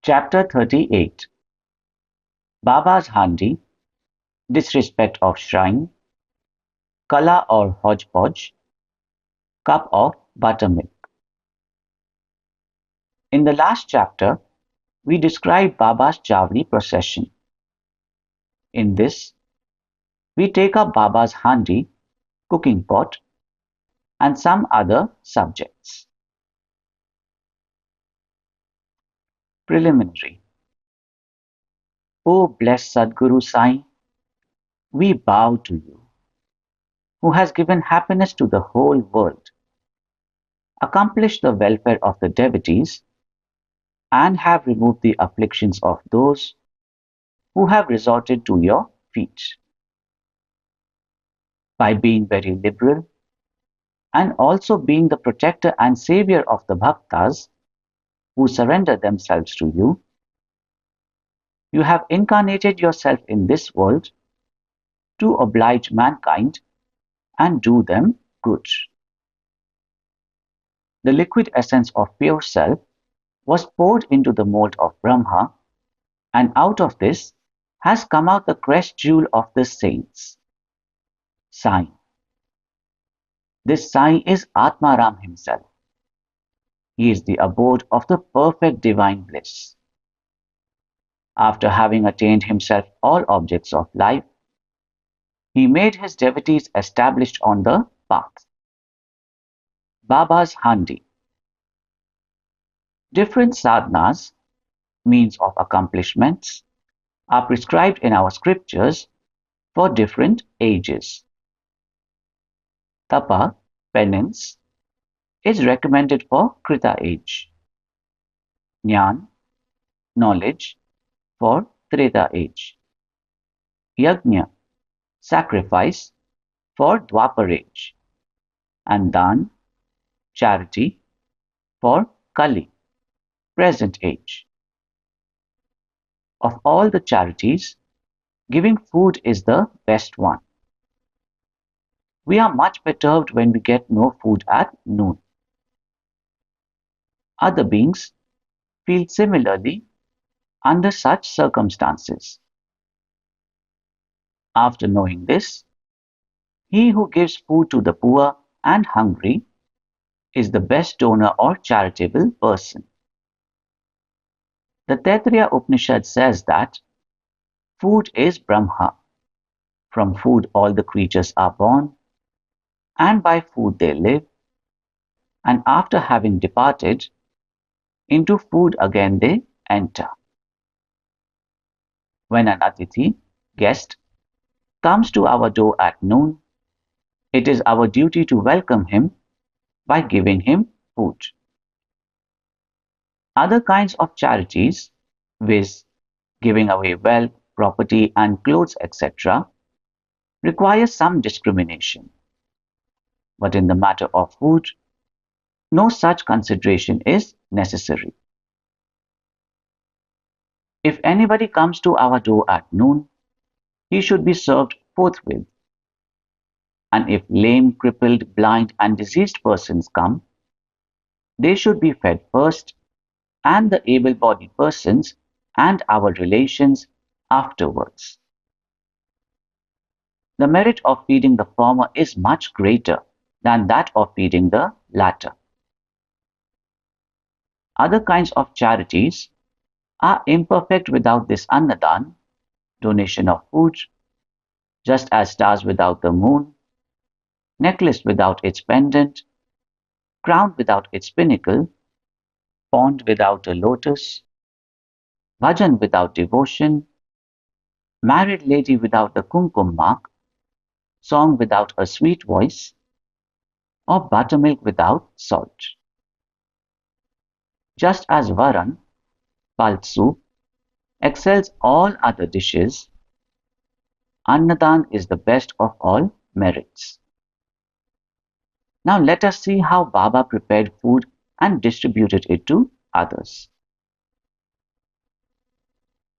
Chapter 38 Baba's Handi, Disrespect of Shrine, Kala or Hodgepodge, Cup of Buttermilk. In the last chapter, we described Baba's Chavri procession. In this, we take up Baba's Handi, cooking pot, and some other subjects. Preliminary. O blessed Sadguru Sai, we bow to you, who has given happiness to the whole world, accomplished the welfare of the devotees, and have removed the afflictions of those who have resorted to your feet. By being very liberal and also being the protector and savior of the bhaktas who surrender themselves to you, you have incarnated yourself in this world to oblige mankind and do them good. The liquid essence of pure self was poured into the mold of Brahma, and out of this has come out the crest jewel of the saints, Sai. This Sai is Atmaram himself. He is the abode of the perfect divine bliss. After having attained himself all objects of life, he made his devotees established on the path. Baba's Handi. Different sadhanas, means of accomplishments, are prescribed in our scriptures for different ages. Tapa, penance, is recommended for Krita age. Jnana, knowledge, for Treta age. Yajna, sacrifice, for Dwapar age. And Dan, charity, for Kali, present age. Of all the charities, giving food is the best one. We are much perturbed when we get no food at noon. Other beings feel similarly under such circumstances. After knowing this, he who gives food to the poor and hungry is the best donor or charitable person. The Taittiriya Upanishad says that food is Brahma. From food all the creatures are born, and by food they live, and after having departed, into food again they enter. When an Atithi, guest, comes to our door at noon, it is our duty to welcome him by giving him food. Other kinds of charities, viz., giving away wealth, property, and clothes, etc., require some discrimination. But in the matter of food, no such consideration is necessary. If anybody comes to our door at noon, he should be served forthwith. And if lame, crippled, blind, and diseased persons come, they should be fed first, and the able-bodied persons and our relations afterwards. The merit of feeding the former is much greater than that of feeding the latter. Other kinds of charities are imperfect without this annadan, donation of food, just as stars without the moon, necklace without its pendant, crown without its pinnacle, pond without a lotus, bhajan without devotion, married lady without the kumkum mark, song without a sweet voice, or buttermilk without salt. Just as varan, pulse soup, excels all other dishes, annadan is the best of all merits. Now let us see how Baba prepared food and distributed it to others.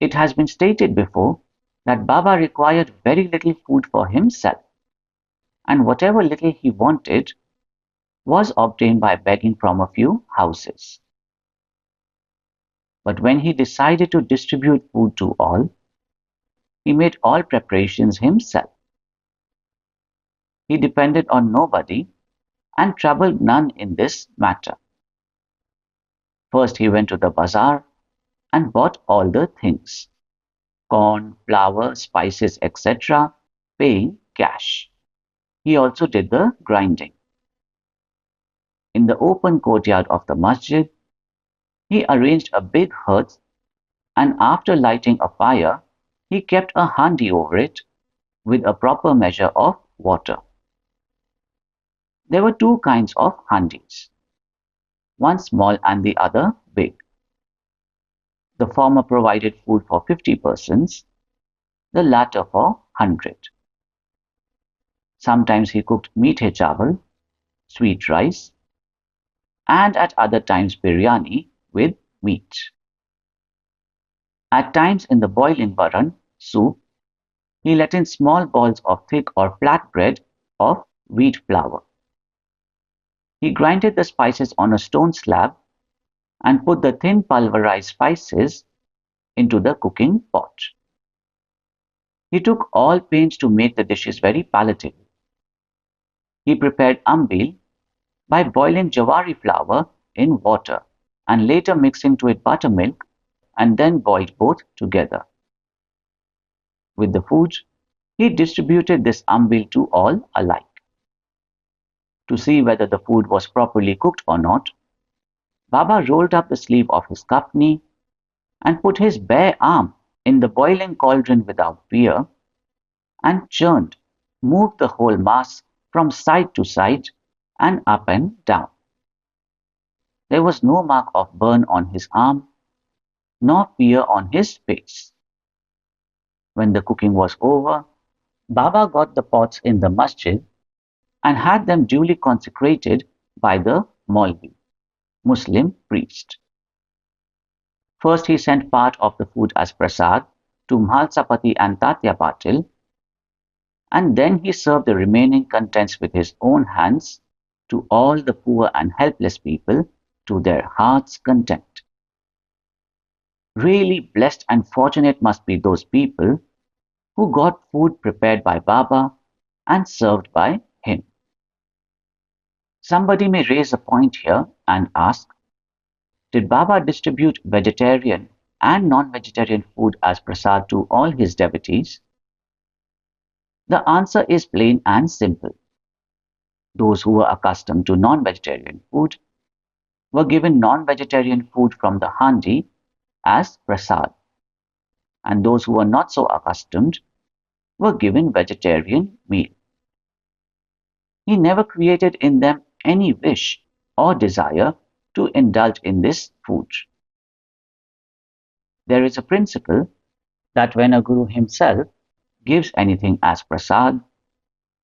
It has been stated before that Baba required very little food for himself, and whatever little he wanted was obtained by begging from a few houses. But when he decided to distribute food to all, he made all preparations himself. He depended on nobody and troubled none in this matter. First, he went to the bazaar and bought all the things: corn, flour, spices, etc., paying cash. He also did the grinding. In the open courtyard of the masjid, he arranged a big hearth, and after lighting a fire, he kept a handi over it with a proper measure of water. There were two kinds of handis, one small and the other big. The former provided food for 50 persons, the latter for 100. Sometimes he cooked meethe chawal, sweet rice, and at other times biryani with meat. At times in the boiling baran, soup, he let in small balls of thick or flat bread of wheat flour. He grinded the spices on a stone slab and put the thin pulverized spices into the cooking pot. He took all pains to make the dishes very palatable. He prepared ambil by boiling jawari flour in water and later mixing to it buttermilk and then boiled both together. With the food, he distributed this ambil to all alike. To see whether the food was properly cooked or not, Baba rolled up the sleeve of his kafni and put his bare arm in the boiling cauldron without fear and churned, moved the whole mass from side to side and up and down. There was no mark of burn on his arm, nor fear on his face. When the cooking was over, Baba got the pots in the masjid and had them duly consecrated by the Maulvi, Muslim priest. First he sent part of the food as prasad to Mhalsapati and Tatya Patil, and then he served the remaining contents with his own hands to all the poor and helpless people to their heart's content. Really blessed and fortunate must be those people who got food prepared by Baba and served by him. Somebody may raise a point here and ask, did Baba distribute vegetarian and non-vegetarian food as prasad to all his devotees? The answer is plain and simple. Those who were accustomed to non-vegetarian food were given non-vegetarian food from the handi as prasad, and those who were not so accustomed were given vegetarian meal. He never created in them any wish or desire to indulge in this food. There is a principle that when a guru himself gives anything as prasad,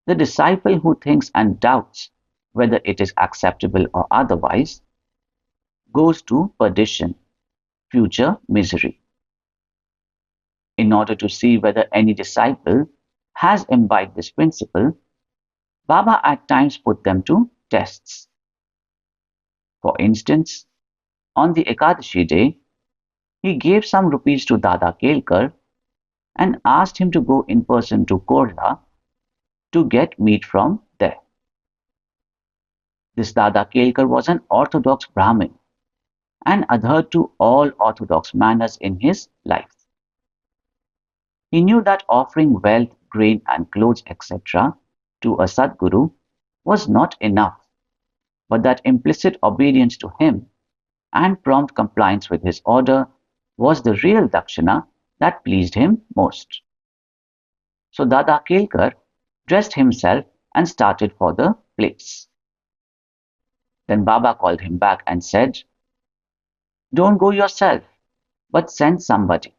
the disciple who thinks and doubts whether it is acceptable or otherwise goes to perdition, future misery. In order to see whether any disciple has imbibed this principle, Baba at times put them to tests. For instance, on the Ekadashi day, he gave some rupees to Dada Kelkar and asked him to go in person to Korla to get meat from there. This Dada Kelkar was an orthodox Brahmin and adhered to all orthodox manners in his life. He knew that offering wealth, grain, and clothes, etc., to a Sadguru was not enough, but that implicit obedience to him and prompt compliance with his order was the real dakshina that pleased him most. So Dada Kelkar dressed himself and started for the place. Then Baba called him back and said, "Don't go yourself, but send somebody."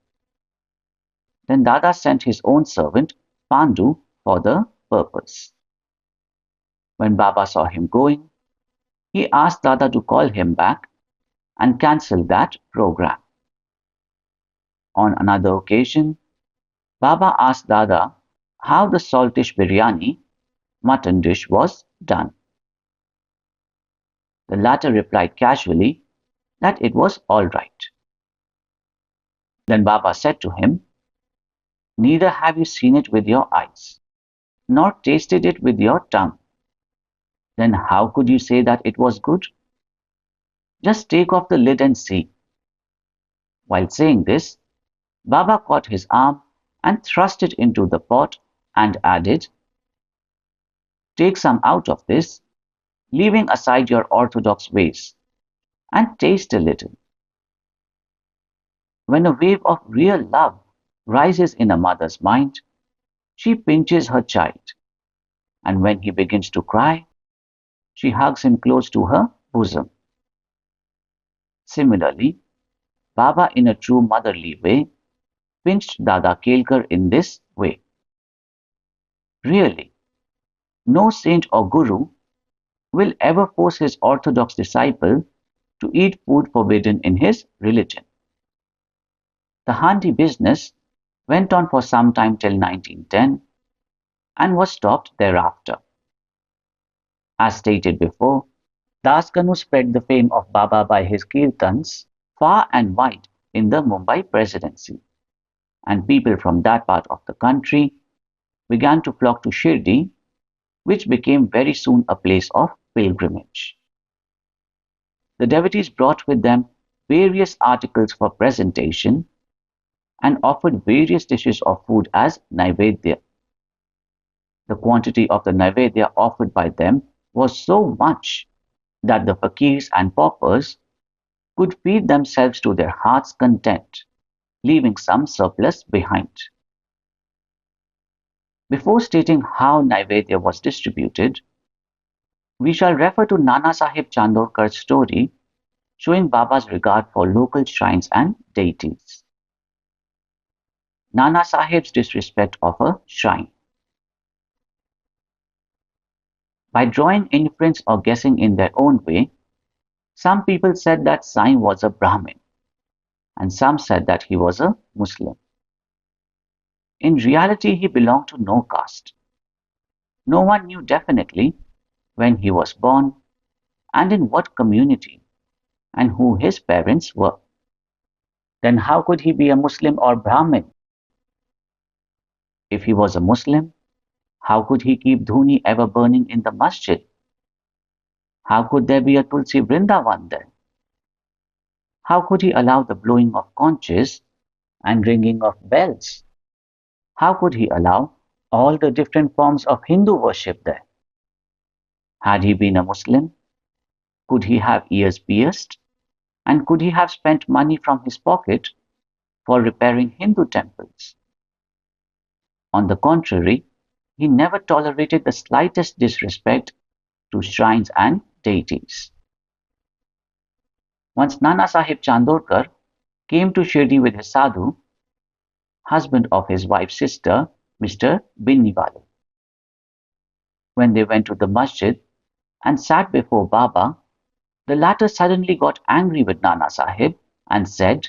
Then Dada sent his own servant, Pandu, for the purpose. When Baba saw him going, he asked Dada to call him back and cancel that program. On another occasion, Baba asked Dada how the saltish biryani, mutton dish, was done. The latter replied casually that it was all right. Then Baba said to him, "Neither have you seen it with your eyes, nor tasted it with your tongue. Then how could you say that it was good? Just take off the lid and see." While saying this, Baba caught his arm and thrust it into the pot and added, "Take some out of this, leaving aside your orthodox ways, and taste a little." When a wave of real love rises in a mother's mind, she pinches her child, and when he begins to cry, she hugs him close to her bosom. Similarly, Baba, in a true motherly way, pinched Dada Kelkar in this way. Really, no saint or guru will ever force his orthodox disciple to eat food forbidden in his religion. The Handi business went on for some time till 1910 and was stopped thereafter. As stated before, Das Kanu spread the fame of Baba by his kirtans far and wide in the Mumbai presidency, and people from that part of the country began to flock to Shirdi, which became very soon a place of pilgrimage. The devotees brought with them various articles for presentation and offered various dishes of food as Naivedya. The quantity of the Naivedya offered by them was so much that the fakirs and paupers could feed themselves to their heart's content, leaving some surplus behind. Before stating how Naivedya was distributed, we shall refer to Nana Sahib Chandorkar's story showing Baba's regard for local shrines and deities. Nana Sahib's disrespect of a shrine. By drawing inference or guessing in their own way, some people said that Sai was a Brahmin, and some said that he was a Muslim. In reality, he belonged to no caste. No one knew definitely when he was born and in what community and who his parents were. Then how could he be a Muslim or Brahmin? If he was a Muslim, how could he keep dhuni ever burning in the masjid? How could there be a Tulsi Vrindavan there? How could he allow the blowing of conches and ringing of bells? How could he allow all the different forms of Hindu worship there? Had he been a Muslim, could he have ears pierced? And could he have spent money from his pocket for repairing Hindu temples? On the contrary, he never tolerated the slightest disrespect to shrines and deities. Once Nana Sahib Chandorkar came to Shirdi with his sadhu, husband of his wife's sister, Mr. Binniwale. When they went to the masjid and sat before Baba, the latter suddenly got angry with Nana Sahib and said,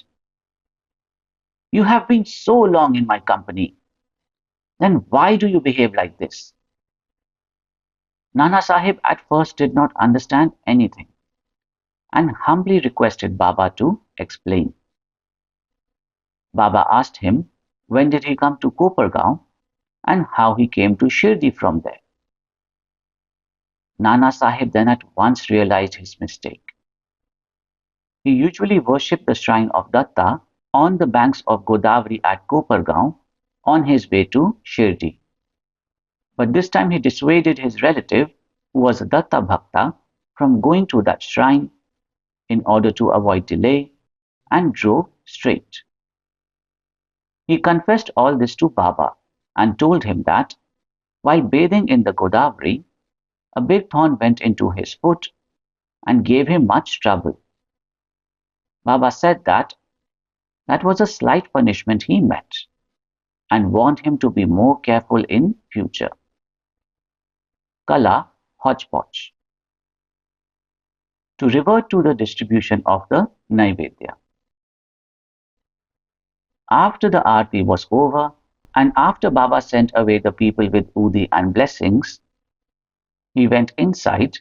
"You have been so long in my company. Then why do you behave like this?" Nana Sahib at first did not understand anything and humbly requested Baba to explain. Baba asked him when did he come to Kopargaon and how he came to Shirdi from there. Nana Sahib then at once realized his mistake. He usually worshipped the shrine of Datta on the banks of Godavari at Kopargaon on his way to Shirdi. But this time he dissuaded his relative, who was a Datta Bhakta, from going to that shrine in order to avoid delay and drove straight. He confessed all this to Baba and told him that while bathing in the Godavari, a big thorn went into his foot and gave him much trouble. Baba said that that was a slight punishment he met and warned him to be more careful in future. Kala hodgepodge. To revert to the distribution of the Naivedya. After the aarti was over and after Baba sent away the people with udi and blessings, he went inside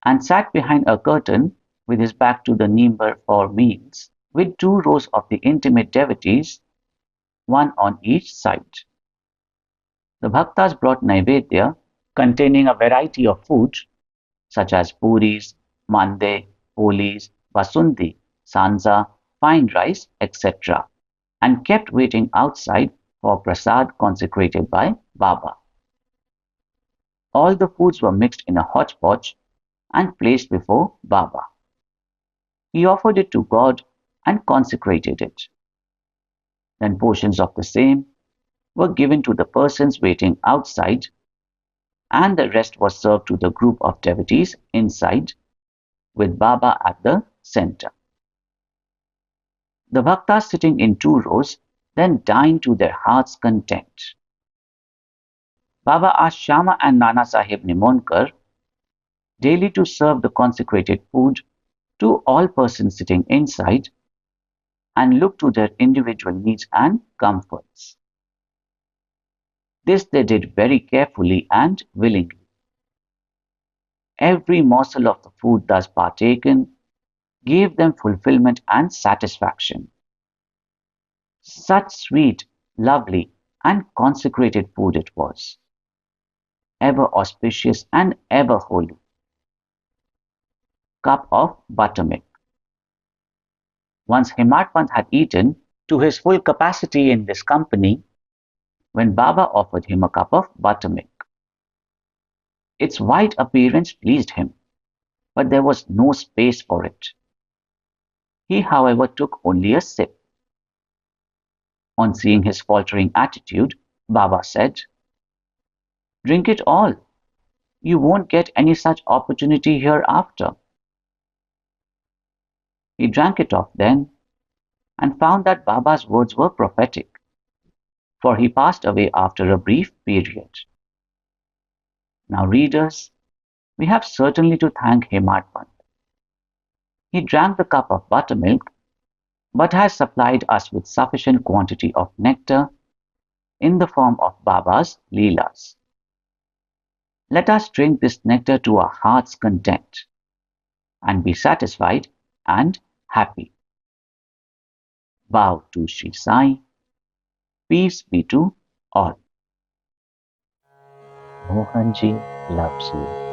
and sat behind a curtain with his back to the nimbar for meals with 2 rows of the intimate devotees one on each side. The bhaktas brought naivedya containing a variety of foods such as puris, mande, polis, basundi, sanza, fine rice, etc., and kept waiting outside for prasad consecrated by Baba. All the foods were mixed in a hodgepodge and placed before Baba. He offered it to God and consecrated it. Then portions of the same were given to the persons waiting outside, and the rest was served to the group of devotees inside, with Baba at the center. The bhaktas sitting in two rows then dined to their heart's content. Baba asked Shama and Nana Sahib Nimonkar daily to serve the consecrated food to all persons sitting inside and look to their individual needs and comforts. This they did very carefully and willingly. Every morsel of the food thus partaken gave them fulfillment and satisfaction. Such sweet, lovely, and consecrated food it was, ever auspicious and ever holy. Cup of buttermilk. Once Himatpant had eaten to his full capacity in this company, when Baba offered him a cup of buttermilk. Its white appearance pleased him, but there was no space for it. He, however, took only a sip. On seeing his faltering attitude, Baba said, "Drink it all. You won't get any such opportunity hereafter." He drank it off then and found that Baba's words were prophetic, for he passed away after a brief period. Now, readers, we have certainly to thank Himatpant. He drank the cup of buttermilk, but has supplied us with sufficient quantity of nectar in the form of Baba's Leelas. Let us drink this nectar to our heart's content and be satisfied and happy. Bow to Shri Sai. Peace be to all. Mohanji loves you.